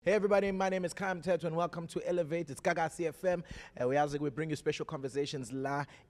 Hey everybody, my name is Kam Tetu and welcome to Elevate. It's Gagasi FM. We bring you special conversations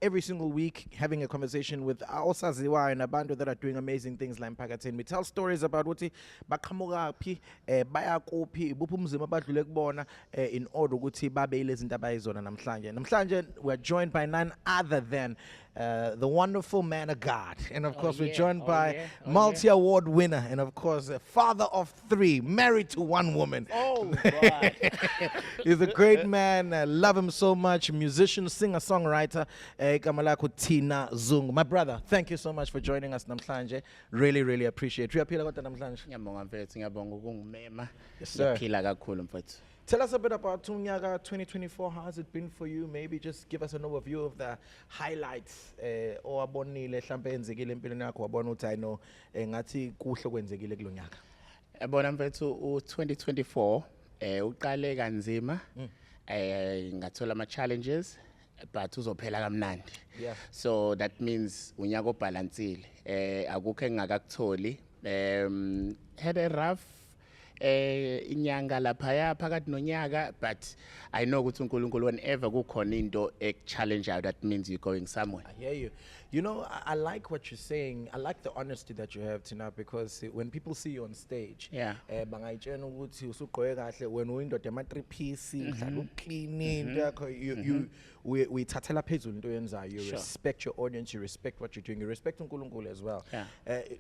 every single week, having a conversation with Osaziwa and a band that are doing amazing things like Mpakathini. We tell stories about what baqhamuka phi, baya kuphi, ibuphi umzimba abadlule kubona in order ukuthi babe izinto abayizona namhlanje. Namhlanje we're joined by none other than the wonderful man of God. And of course, we're joined by multi-award winner and of course, a father of three, married to one woman. Oh, God. He's a great man. I love him so much. Musician, singer, songwriter. Thina Zungu. My brother, thank you so much for joining us namhlanje. Really, really appreciate it. Ngiyabonga mfethu, ngiyabonga ukungimema. Yes, sir. Ngiyaphila kakhulu mfethu. Tell us a bit about Tunyaga 2024. How has it been for you? Maybe just give us an overview of the highlights. Owabonile mhlambe enzekile empilweni yakho wabona ukuthi I know ngathi kuhle kwenzekile kulonyaka. Yabona mfethu u2024 uqale kanzima. Ngathola ama challenges but uzophela kamnandi. Yeah. So that means unyaka obalansile. Akukho engakakutholi. Had a rough inyanga lapha phakathi nonyaka, but I know ukuthi uNkulunkulu whenever kukhona into challenge out, that means you're going somewhere. I hear you. You know, I like what you're saying. I like the honesty that you have tonight because when people see you on stage, bangayitshena ukuthi usugqoke kahle wena uyindoda ema-3-piece uhlala uclean we thathela phezulu into oyenzayo. You respect your audience, you respect what you're doing, you respect uNkulunkulu as well.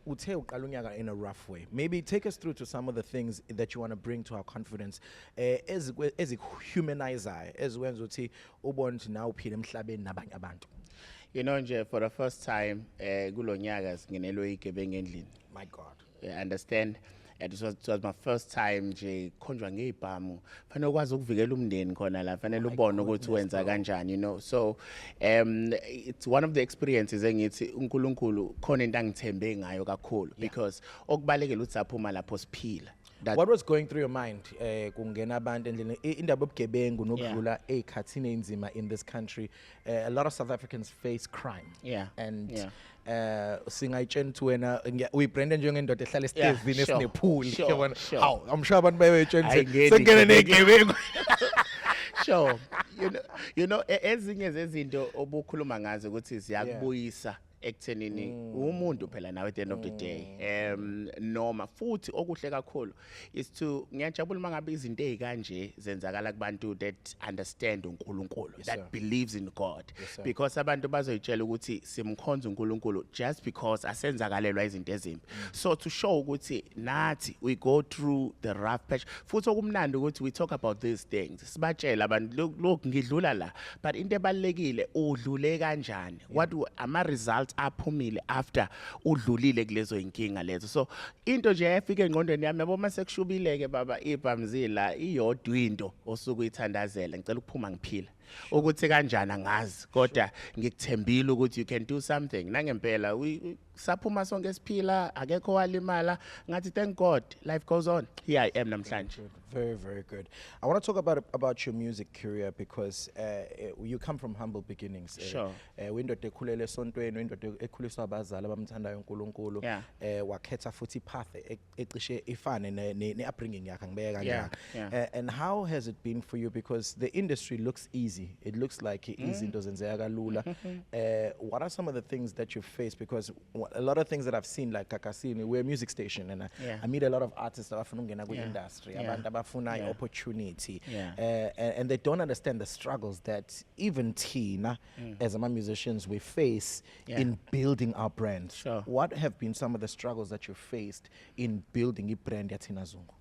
Uthe uqala unyaka in a rough way. Maybe take us through to some of the things that you want to bring to our confidence as humanizer, as wenza uthi ubone ukuthi now uphila emhlabeni nabanye abantu. You know nje for the first time kulonyaka singenelwe igebengu endlini. My God. I understand. It was my first time nje khonjwa ngeibhamu. Fanele ukwazi ukuvikela umndeni khona la, fanele ubone ukuthi wenza kanjani, you know. So it's one of the experiences engithi uNkulunkulu khona into angithembe ngayo kakhulu because okubalekela ukuthi aphuma lapho siphila. What was going through your mind kungena abantu endlini indaba yobugebengu nokudlula ezikhathini enzima in this country? A lot of South Africans face crime. And singayitshena ukuthi wena uyibrande njengendoda ehlala esitezini esinepool. How I'm sure abantu bayetshena sengena negebengu. Sure. You know ezinye zezinto obukhuluma ngazo ukuthi ziyakubuyisa ekuthenini umuntu phela nawe at the end of the day. Noma futhi okuhle kakhulu is to ngiyajabula mangabe izinto ezikanje zenzakala kubantu that understand uNkulunkulu, that believes in God, because abantu bazoyitshela ukuthi simkhonza uNkulunkulu just because asenzakalelwa izinto ezimbi. So to show ukuthi nathi we go through the rough patch, futhi okumnandi ukuthi we talk about these things, sibatshela abantu lokhu ngidlula la, but into ebalekile udlule kanjani, what ama results aphumile after udlulile kulezo inkinga lezo. So into nje efike engqondweni yami yabo mase kushubileke baba ibhamzila iyodwa into osuku uyithandazela ngicela ukuphuma ngiphila ukuthi kanjani angazi kodwa ngikuthembile ukuthi you can do something nangempela saphuma sonke siphila akekho walimala ngathi thank God life goes on. Here I am namhlanje. Very, very good. I want to talk about your music career because you come from humble beginnings. Sure. Windoda ekhulele esontweni, windoda ekhuliswa abazali abamthandayo uNkulunkulu, wakhetha futhi path ecishe ifane ne upbringing yakhe ngibeka kanje. And how has it been for you, because the industry looks easy. It looks like izinto zenzeka kalula. What are some of the things that you face, because a lot of things that I've seen like Gagasi, we're a music station and I meet a lot of artists that abafuna ukungena ku-industry, abantu abafuna opportunity, and they don't understand the struggles that even Thina as musicians we face in building our brand. What have been some of the struggles that you faced in building a brand ya Thina Zungu?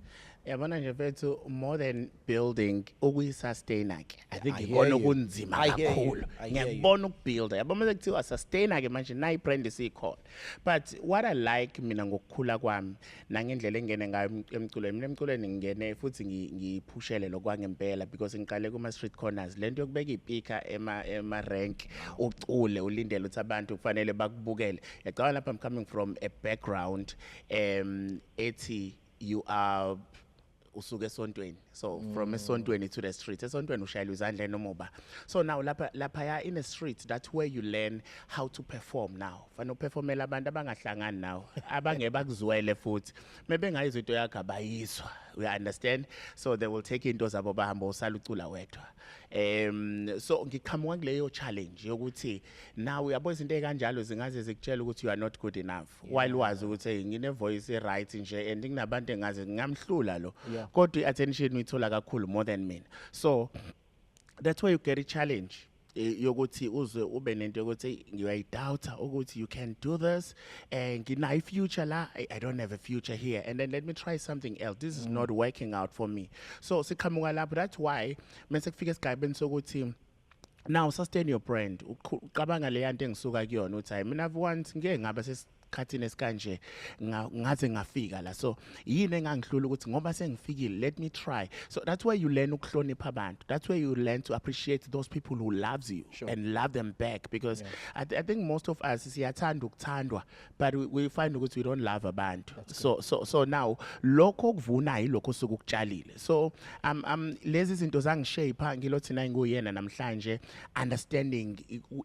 Yabona nje mfethu, more than building ukuyisustain ke I think ikona okunzima kakhulu. Ngiyabona ukubuilda yabona mase kuthiwa sustain ke manje nayi brand isikhona, but what I like mina ngokukhula kwami nangendlela engene ngayo emculweni, mina emculweni ngingene futhi ngiphushele lokwangempela because ngiqale kuma street corners, lento yokubeka ipika ema rank ucule ulindele ukuthi abantu kufanele bakubukele. Yacala lapha I'm coming from a background ethi you are usuke esontweni. So from esontweni to the street, esontweni ushayela izandla nomoba. So now lapha in the street, that's where you learn how to perform now. Fana performela abantu abangahlangani now, abangeba kuzwele futhi. Maybe ngayizwe into yakhe abayizwa. We understand? So they will take into zabo bahamba usala ucula wedwa. So ngiqhamuka kuleyo challenge yokuthi now uyabo izinto ekanjalo zingaze zikutshela ukuthi you are not good enough. While wazi ukuthi ngine voice e right nje and nginabantu engaze ngamhlula lo. Kodwa attention uyithola kakhulu more than mina. So that's why you get a challenge. Yokuthi uze ube nento yokuthi uyayidoubt ukuthi you can do this and ngina future la I don't have a future here and then let me try something else. This is not working out for me. So siqhamuka lapho. That's why mase kufika esigabeni sokuthi now sustain your brand. Uqabanga le yanto engisuka kuyona uthi hayi mina once ngeke ngaba khathini esikanje ngaze ngafika la so yini engangihlula ukuthi ngoba sengifikile let me try. So that's where you learn ukuhlonipha abantu. That's where you learn to appreciate those people who loves you and love them back because I think most of us siyathanda ukuthandwa but we find ukuthi we don't love abantu. So now lokho kuvuna yilokho sokukutshalile. So lezi zinto zangishape ngilothi na nguyena namhlanje understanding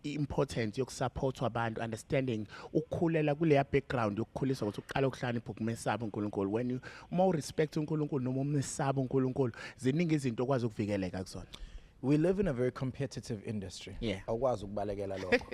important yokusupport abantu, understanding ukukhulela kule background yokukhuliswa ukuthi uqala ukuhlanipha ukumesaba uNkulunkulu. When you more respect uNkulunkulu noma umesaba uNkulunkulu ziningi izinto okwazi ukuvikeleka kusona. We live in a very competitive industry. Awukwazi ukubalekela lokho.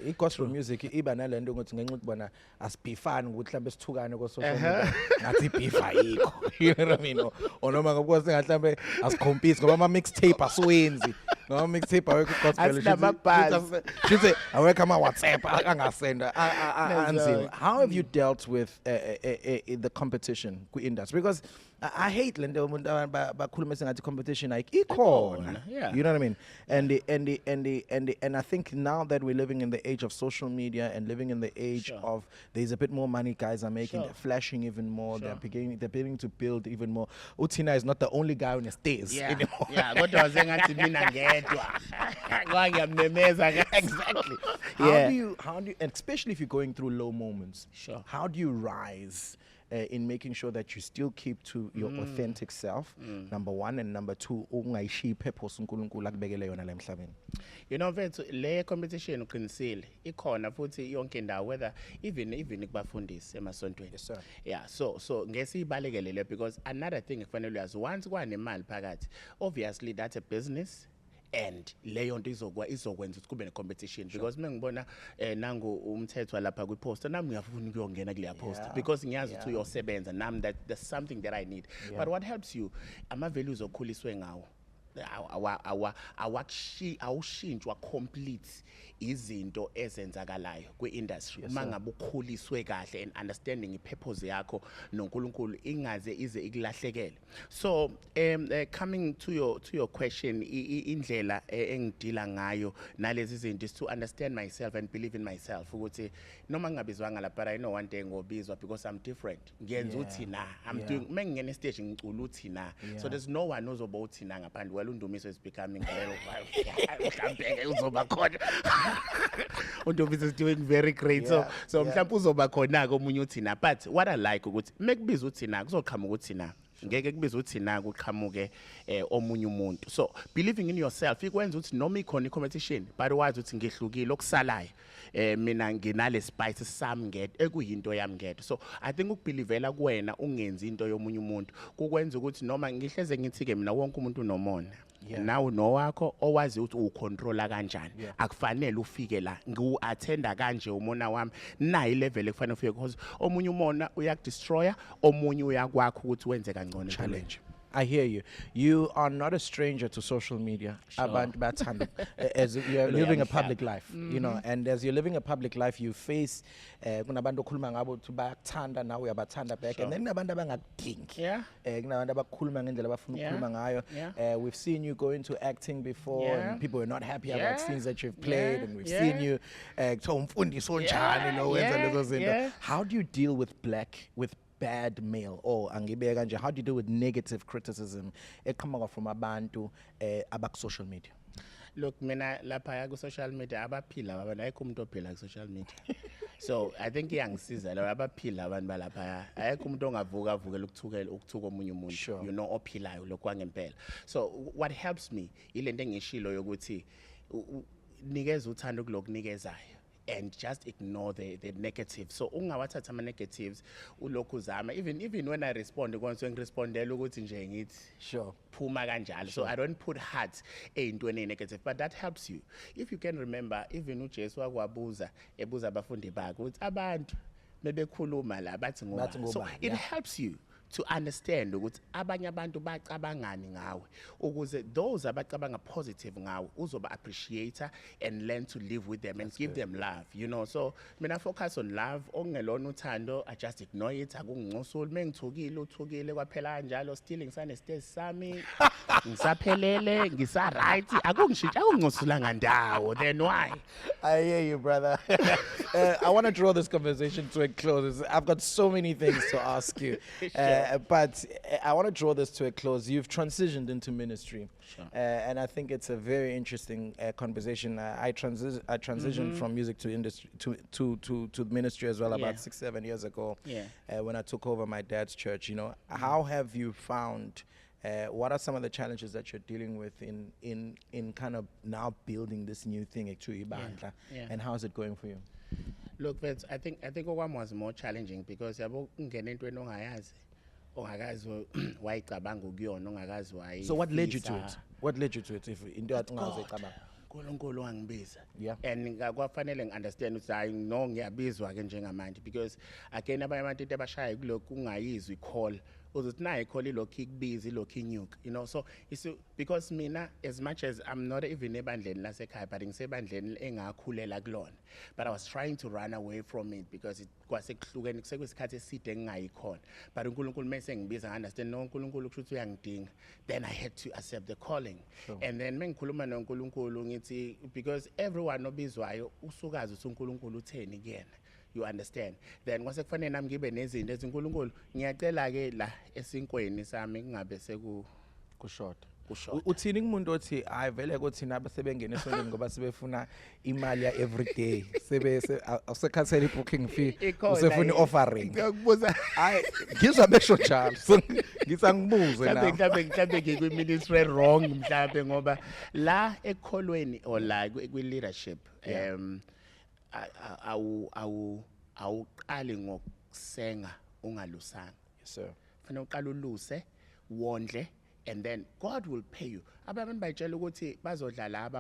I-gospel music iba nalento ukuthi ngenxa ukubona asibhifani ukuthi mhlambe sithukane ko social media ngathi ibhifa ayikho. You know what I mean? Onoma ngoba sengathi asicompete ngoba ama mixtape asiwenzi. Ngoba mixtape awekho gospel. She awekho ama WhatsApp angasenda anzima. How have you dealt with the competition ku-industry? Because I hate lento umuntu bakhuluma sengathi competition like ikhona. You know what I mean? And I think now that we're living in the age of social media and living in the age of there's a bit more money guys are making, they're flashing even more, they're beginning to build even more. Thina is not the only guy on the stage anymore. Kodwa sengathi mina ngedwa. Ngiyamemeza exactly. How do you and especially if you're going through low moments, how do you rise in making sure that you still keep to your authentic self, number one, and number two, ungayishiyi purpose uNkulunkulu akubekele yona la emhlabeni? You know mfethu le competition uqinisile ikhona futhi yonke indawo whether even kubafundisi emasontweni. Yes sir. Yeah, so ngesibalekele because another thing kufanele uyazi once kwanemali phakathi obviously that's a business. And leyo nto izokwenza ukuthi kube ne competition because mengibona nangu umthetho lapha ku poster nami ngiyafuna ukuyongena kule poster because ngiyazi ukuthi uyosebenza nami that there's something that I need. But what helps you ama values okhuliswe ngawo awushintshwa complete izinto ezenzakalayo kwi-industry mangabe ukhuliswe kahle and understanding ipurpose yakho noNkulunkulu ingaze ize ikulahlekele. So coming to your question indlela engidila ngayo nalezi zinto is to understand myself and believe in myself ukuthi noma ngingabizwanga la but I know one day ngobizwa because I'm different. Ngiyenza uthina I'm doing mengingena stage ngicula uthina so there's no one knows about uthina ngaphandle well undumiso is becoming mhlambe uzoba khona undumiso is doing very great so mhlambe uzoba khona komunye uthina but what I like ukuthi mekubiza uthina kuzoqhamuka uthina ngeke kubiza uthina kuqhamuke omunye umuntu. So believing in yourself ikwenza ukuthi noma ikhona i-competition but wazi ukuthi ngihlukile okusalayo mina nginale spice sami ngedwa ekuyinto yami ngedwa. So I think ukubelievela kuwena ungenzi into yomunye umuntu kukwenza ukuthi noma ngihleze ngithi ke mina wonke umuntu unomona nawe nowakho owazi ukuthi ucontrola kanjani akufanele ufike la ngiu-attenda kanje umona wami nayi level ekufanele ufike because omunye umona uyakudestroya omunye uyakwakho ukuthi wenze kangcono challenge. I hear you. You are not a stranger to social media. As you're living a public life, you know, and as you're living a public life, you face kunabantu okhuluma ngabo ukuthi bayakuthanda nawe uyabathanda back and then kunabantu abangakudingi. Kunabantu abakhuluma ngendlela abafuna ukukhuluma ngayo. We've seen you go into acting before and people were not happy about scenes that you've played and we've seen you umfundisi onjani lo wenza lezo zinto. How do you deal with bad mail or angibeka nje how do you deal with negative criticism eqhamuka from abantu abaku social media? Look mina lapha ku social media abaphila abana ayikho umuntu ophila ku social media. So I think iyangisiza la abaphila abantu balapha ayekho umuntu ongavuka avukela ukuthuka omunye umuntu Sure. you know ophilayo lokwangempela. So what helps me ilento engishilo yokuthi nikeza uthando kulokunikezayo and just ignore the negative. So ungawathatha ama negatives ulokhu uzama even when I respond konke ngirespondela ukuthi nje ngithi Sure. phuma kanjalo. So I don't put heart eyintweni negative, but that helps you. If you can remember even uJesu wakwabuza ebuza abafundi bakhe ukuthi abantu bebekhuluma la bathi ngoba. So it helps you to understand ukuthi abanye abantu bacabangani ngawe ukuze those abacabanga positive ngawe uzoba appreciate and learn to live with them and give them love, you know. So mina focus on love, ongelona uthando I just ignore it, akungicosuli mengithukile uthukile kwaphela kanjalo still ngisane stage sami ngisaphelele ngisa right akungishitsha akungicosulanga ndawo. Then why? I hear you, brother. I want to draw this conversation to a close. I've got so many things to ask you. But I want to draw this to a close. You've transitioned into ministry. Sure. And I think it's a very interesting conversation. I transitioned from music to industry to ministry as well about 6-7 years ago. When I took over my dad's church, you know. How have you found what are some of the challenges that you're dealing with in kind of now building this new thing at Ibandla? And how is it going for you? Look, Vets, I think one was more challenging because yabo ungena entweni ongayazi ongakazi wayicabanga ukuyona ongakazi wayi. So what led you to it? What led you to it if into yathi ungazicabanga? uNkulunkulu wangibiza. Yeah. And kwafanele ngiunderstand ukuthi hayi no ngiyabizwa ke njengamanje because again abanye abantu into abashaya kulokhu ungayizwi call uzothi nayi call ilokhu ikubiza ilokhu inyuka, you know. So it's because mina as much as I'm not even ebandleni lasekhaya but ngisebandleni engakhulela kulona, but I was trying to run away from it because it kwasekuhlukene kusekwesikhathi eside ngingayikhona, but uNkulunkulu mase ngibiza understand no uNkulunkulu kusho ukuthi uyangidinga, then I had to accept the calling. Sure. And then mengikhuluma noNkulunkulu ngithi because everyone obizwayo usukazi ukuthi uNkulunkulu utheni kuyena, you understand. Then kwase kufanele nami ngibe nezinto ezinkulunkulu ngiyacela ke la esinkweni sami kungabe kushort. Uthini umuntu othi hayi vele ukuthi naba sebengena esondweni ngoba sebefuna imali ya everyday usekhansela ibooking fee usefuna offering ngikubuza hayi ngizwa besho njalo ngisangibuze na mhlambe ngikwi ministry wrong mhlambe ngoba la ekholweni or la kwi leadership awuqali ngokusenga ungalusanga. Yes sir. Fanele uqala uluse wondle and then God will pay you. Abantu bayitshela ukuthi bazodlala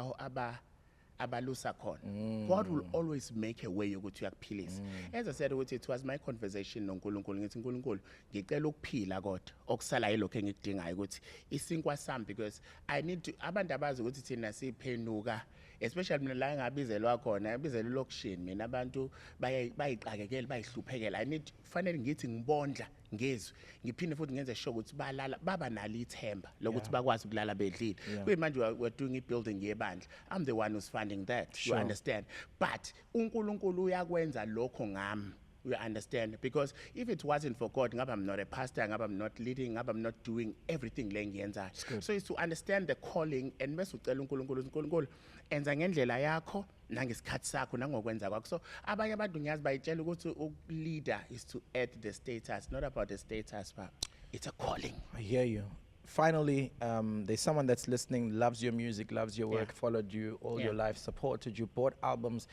abalusa khona. God will always make a way ukuthi uyakuphilisa. As I said ukuthi it was my conversation noNkulunkulu ngithi uNkulunkulu ngicela ukuphila kodwa okusala yilokho engikudingayo ukuthi isinkwa sami because I need to abantu abazi ukuthi thina siphenuka especially mina la ngabizelwa khona ngabizelwa lokushini mina abantu bayiqakekela bayihluphekela. I need fanele ngithi ngibondla ngezwe ngiphinde futhi ngenze sure ukuthi balala baba nalo ithemba lokuthi bakwazi ukulala bedlile. Kuyimanje we're doing a building yebandla. I'm the one who's funding that. Sure. You understand? But uNkulunkulu uyakwenza lokho ngami. You understand? Because if it wasn't for God, I'm not a pastor, I'm not leading, I'm not doing everything lengiyenza. So it's to understand the calling and mase ucela uNkulunkulu enza ngendlela yakho nangesikhathi sakho nangokwenza kwakho. So abanye abantu ngiyazi bayitshela ukuthi leader is to add the status, not about the status, but it's a calling. I hear you. Finally, there's someone that's listening, loves your music, loves your work, followed you all your life, supported you, bought albums.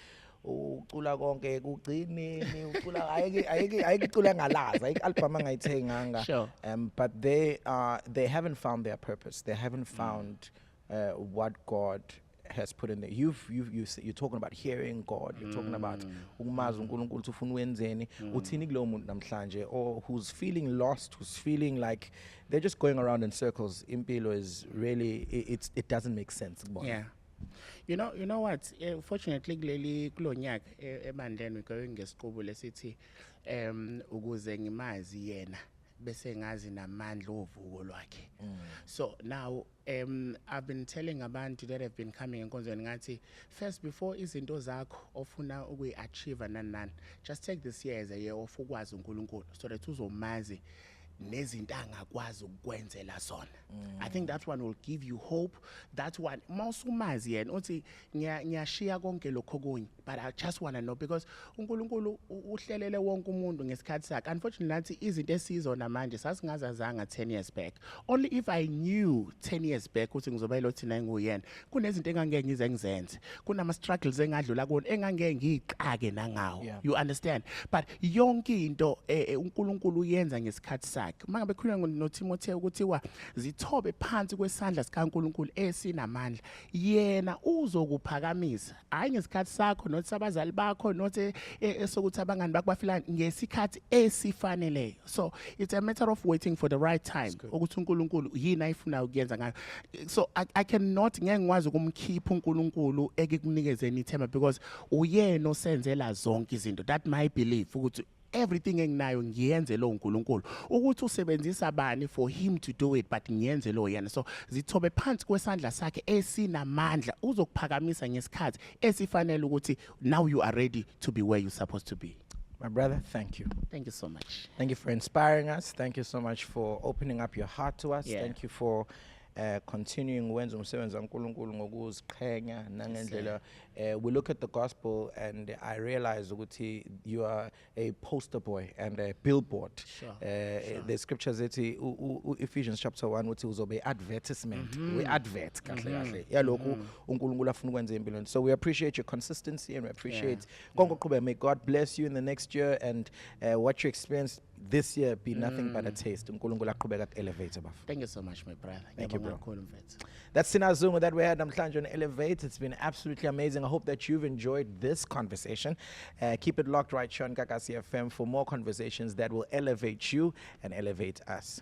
Ucula konke kugcineni ucula ayikucula ngalaza album angayithenganga. Sure. But they haven't found their purpose. They haven't found what God has put in there. You're talking about hearing God. You're talking about umazi uNkulunkulu ukuthi ufuna wenzeni. Uthini kulo muntu namhlanje or who's feeling lost, who's feeling like they're just going around in circles. Impilo is really it doesn't make sense. Yeah. You know what? Fortunately, kulonyaka ebandleni going ngesiqubu lesithi ukuze ngimazi yena bese ngazi namandla ovuko lwakhe. So now I've been telling abantu that have been coming enkonzweni ngathi first before izinto zakho ofuna ukuyi-achieve nani just take this year as a year of ukwazi uNkulunkulu so that uzomazi nezinto angakwazi ukwenzela zona. I think that one will give you hope. That one mawusumazi yena uthi ngiyashiya konke lokho kunye, but I just want to know because uNkulunkulu uhlelele wonke umuntu ngesikhathi sakhe. Unfortunately nathi izinto esizona manje sasingazazanga 10 years back. Only if I knew 10 years back ukuthi ngizoba yilo Thina nguyena, kunezinto engangeke ngize ngizenze, kunama struggles engadlula kuona engangeke ngiqake nangawo. You understand? But yonke into uNkulunkulu uyenza ngesikhathi sakhe. Mangabe khuluma noTimotheo ukuthiwa zithobe phansi kwesandla sikaNkulunkulu esinamandla, yena uzokuphakamisa. Hayi ngesikhathi sakho nothi abazali bakho nothi esokuthi abangani bakubafilana, ngesikhathi esifaneleyo. So it's a matter of waiting for the right time ukuthi uNkulunkulu yini ayifuna ukuyenza ngayo. So I cannot ngeke ngikwazi ukumkhipha uNkulunkulu ekunikezeni ithemba because uyena osenzela zonke izinto. That my belief ukuthi everything enginayo ngiyenze lo uNkulunkulu ukuthi usebenzisa bani for him to do it, but ngiyenze lo yena. So zithobe phansi kwesandla sakhe esinamandla uzokuphakamisa ngesikhathi esifanele ukuthi now you are ready to be where you're supposed to be. My brother, thank you. Thank you so much. Thank you for inspiring us. Thank you so much for opening up your heart to us. Thank you for continuing wenza umsebenzi kaNkulunkulu ngokuziqhenya nangendlela. We look at the gospel and I realize ukuthi you are a poster boy and a billboard. The scriptures ethi Ephesians chapter 1 uthi uzobe advertisement. We advert kahle kahle. Yalokhu uNkulunkulu afuna ukwenza empilweni. So we appreciate your consistency and we appreciate konke. May God bless you in the next year and what you experience this year be nothing but a taste. UNkulunkulu aqhubeka elevate above. Thank you so much, my brother. Thank you, bro. That's Thina Zungu that we had namhlanje on Elevate. It's been absolutely amazing. I hope that you've enjoyed this conversation. Keep it locked right here on Gagasi FM for more conversations that will elevate you and elevate us.